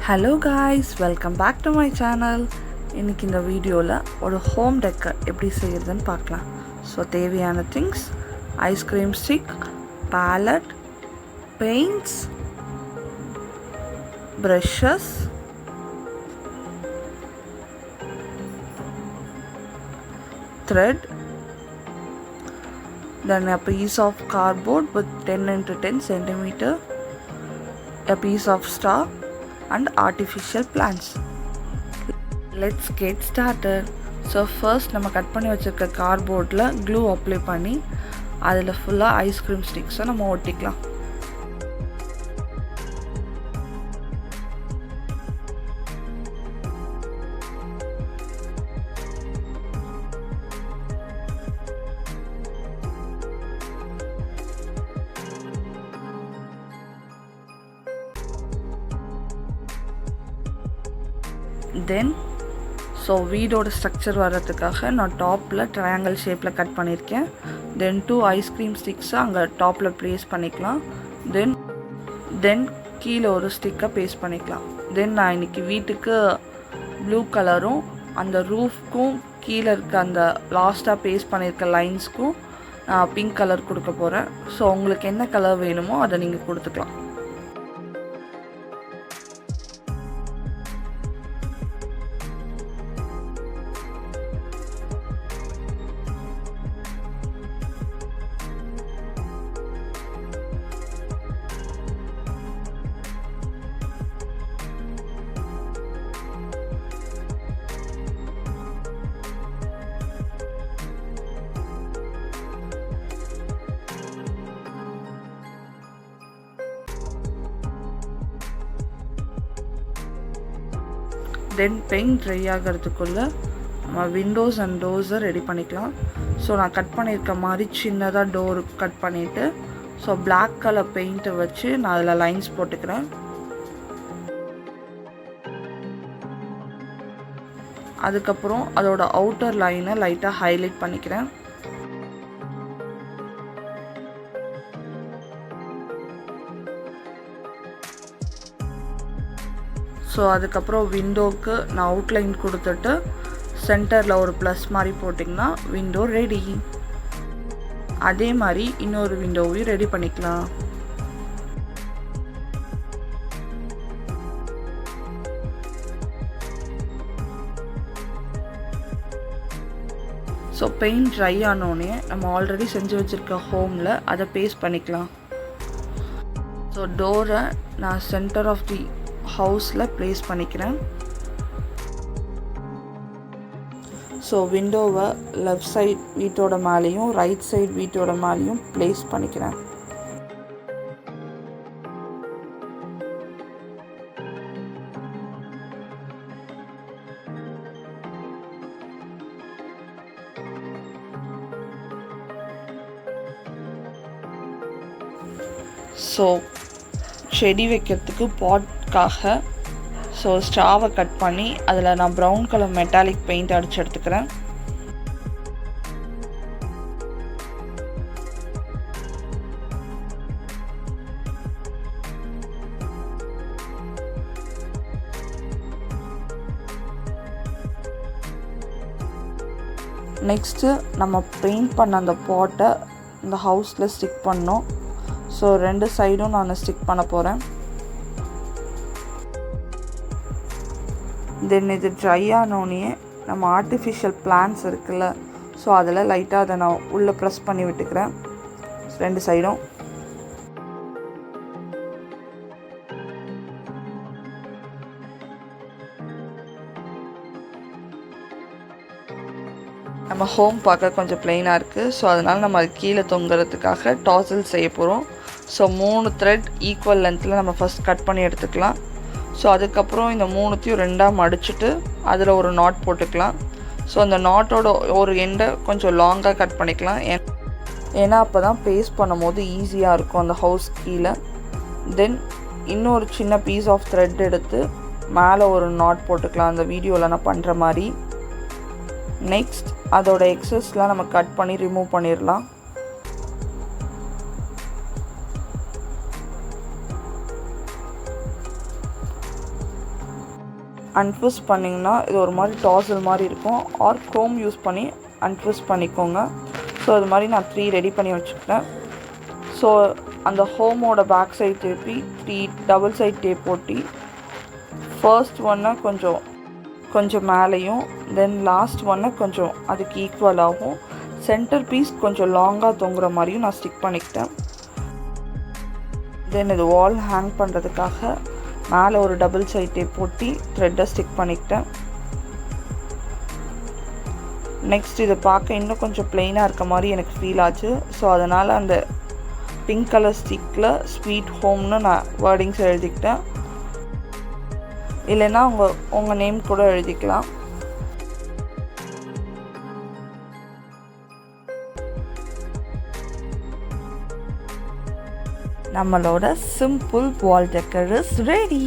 Hello guys, welcome back to my channel. இன்றைக்கி இந்த வீடியோவில் ஒரு ஹோம் டெக்கர் எப்படி செய்கிறதுன்னு பார்க்கலாம். ஸோ தேவையான things: ice cream stick, palette, paints, brushes, thread, then a piece of cardboard with 10 into 10 centimeter, a piece of star and artificial plants. Let's get started. So first நம்ம cut பண்ணி வச்சிருக்க கார்ட்போர்டில் clue apply பண்ணி அதில் ஃபுல்லாக ice cream ஸ்டிக்ஸை நம்ம ஒட்டிக்கலாம். தென் வீடோட structure வர்றதுக்காக நான் டாப்பில் ட்ரையாங்கிள் ஷேப்பில் கட் பண்ணியிருக்கேன். தென் 2 ஐஸ்கிரீம் ஸ்டிக்ஸை அங்கே டாப்பில் ப்ளேஸ் பண்ணிக்கலாம். தென் கீழே ஒரு ஸ்டிக்கை பேஸ்ட் பண்ணிக்கலாம். தென் நான் இன்றைக்கி வீட்டுக்கு ப்ளூ கலரும் அந்த ரூஃப்க்கும் கீழே இருக்க அந்த லாஸ்ட்டாக பேஸ்ட் பண்ணியிருக்க லைன்ஸ்க்கும் நான் பிங்க் கலர் கொடுக்க போகிறேன். ஸோ உங்களுக்கு என்ன கலர் வேணுமோ அதை நீங்கள் கொடுத்துக்கலாம். தென் பெயிண்ட் ட்ரை ஆகிறதுக்குள்ளே நம்ம விண்டோஸ் அண்ட் டோர்ஸை ரெடி பண்ணிக்கலாம். ஸோ நான் கட் பண்ணியிருக்க மாதிரி சின்னதாக டோர் கட் பண்ணிவிட்டு பிளாக் கலர் பெயிண்ட்டை வச்சு நான் அதில் லைன்ஸ் போட்டுக்கிறேன். அதுக்கப்புறம் அதோட அவுட்டர் லைனை லைட்டாக ஹைலைட் பண்ணிக்கிறேன். அதுக்கப்புறம் விண்டோவுக்கு நான் அவுட்லைன் கொடுத்துட்டு சென்டரில் ஒரு ப்ளஸ் மாதிரி போட்டிங்கன்னா விண்டோ ரெடி. அதே மாதிரி இன்னொரு விண்டோவையும் ரெடி பண்ணிக்கலாம். பெயிண்ட் ட்ரை ஆனோடனே நம்ம ஆல்ரெடி செஞ்சு வச்சுருக்க ஹோமில் அதை பேஸ்ட் பண்ணிக்கலாம். டோரை நான் சென்டர் ஆஃப் தி ஹவுஸில் ப்ளேஸ் பண்ணிக்கிறேன். விண்டோவை லெஃப்ட் சைட் வீட்டோட மேலேயும் ரைட் சைட் வீட்டோட மேலேயும் ப்ளேஸ் பண்ணிக்கிறேன். செடி வைக்கிறதுக்கு பாட்காக ஸ்ட்ராவை கட் பண்ணி அதில் நான் ப்ரௌன் கலர் மெட்டாலிக் பெயிண்ட் அடித்து எடுத்துக்கிறேன். நெக்ஸ்ட்டு நம்ம பெயிண்ட் பண்ண அந்த பாட்டை இந்த ஹவுஸில் ஸ்டிக் பண்ணோம். 2 சைடும் நான் ஸ்டிக் பண்ண போகிறேன். தென் இது ட்ரை ஆனோடனே நம்ம ஆர்டிஃபிஷியல் பிளான்ட்ஸ் இருக்குல்ல, அதில் லைட்டாக அதை நான் உள்ளே ப்ரெஸ் பண்ணி விட்டுக்கிறேன் 2 சைடும். நம்ம ஹோம் பார்க்க கொஞ்சம் ப்ளெயினாக இருக்குது. அதனால் நம்ம அது கீழே தொங்குறதுக்காக டாசல் செய்ய போகிறோம். 3 த்ரெட் ஈக்குவல் லென்த்தில் நம்ம ஃபஸ்ட் கட் பண்ணி எடுத்துக்கலாம். அதுக்கப்புறம் இந்த 3த்தையும் 2ஆக மடிச்சுட்டு அதில் ஒரு நாட் போட்டுக்கலாம். அந்த நாட்டோட ஒரு எண்டை கொஞ்சம் லாங்காக கட் பண்ணிக்கலாம். ஏன்னா அப்போ தான் பேஸ்ட் பண்ணும் போது ஈஸியாக இருக்கும் அந்த ஹவுஸ் கீழே. தென் இன்னொரு சின்ன பீஸ் ஆஃப் த்ரெட் எடுத்து மேலே ஒரு நாட் போட்டுக்கலாம், அந்த வீடியோவில் நான் பண்ணுற மாதிரி. நெக்ஸ்ட் அதோட எக்ஸஸ்லாம் நம்ம கட் பண்ணி ரிமூவ் பண்ணிடலாம். அன்ட்விஸ்ட் பண்ணிங்கன்னா இது ஒரு மாதிரி டாசல் மாதிரி இருக்கும். ஆர் க்ரோம் யூஸ் பண்ணி அன்ட்விஸ்ட் பண்ணிக்கோங்க. ஸோ அது மாதிரி நான் 3 ரெடி பண்ணி வச்சுக்கிட்டேன். ஸோ அந்த ஹோமோட பேக் சைட் திருப்பி 3 டபுள் சைட் டேப் போட்டி ஃபர்ஸ்ட் ஒன்னை கொஞ்சம் மேலேயும் தென் லாஸ்ட் ஒன்னை கொஞ்சம் அதுக்கு ஈக்குவலாகவும் சென்டர் பீஸ் கொஞ்சம் லாங்காக தொங்குற மாதிரியும் நான் ஸ்டிக் பண்ணிக்கிட்டேன். தென் இது வால் ஹேங் பண்ணுறதுக்காக மேலே ஒரு டபுள் சைட் டேப் போட்டி த்ரெட்டை ஸ்டிக் பண்ணிக்கிட்டேன். நெக்ஸ்ட் இதை பார்க்க இன்னும் கொஞ்சம் ப்ளெயினாக இருக்க மாதிரி எனக்கு ஃபீல் ஆச்சு. ஸோ அதனால் அந்த பிங்க் கலர் ஸ்டிக்கில் ஸ்வீட் ஹோம்னு நான் வேர்டிங்ஸ் எழுதிக்கிட்டேன். இல்லைன்னா உங்கள் நேம் கூட எழுதிக்கலாம். நம்மளோட simple wall decor is ready.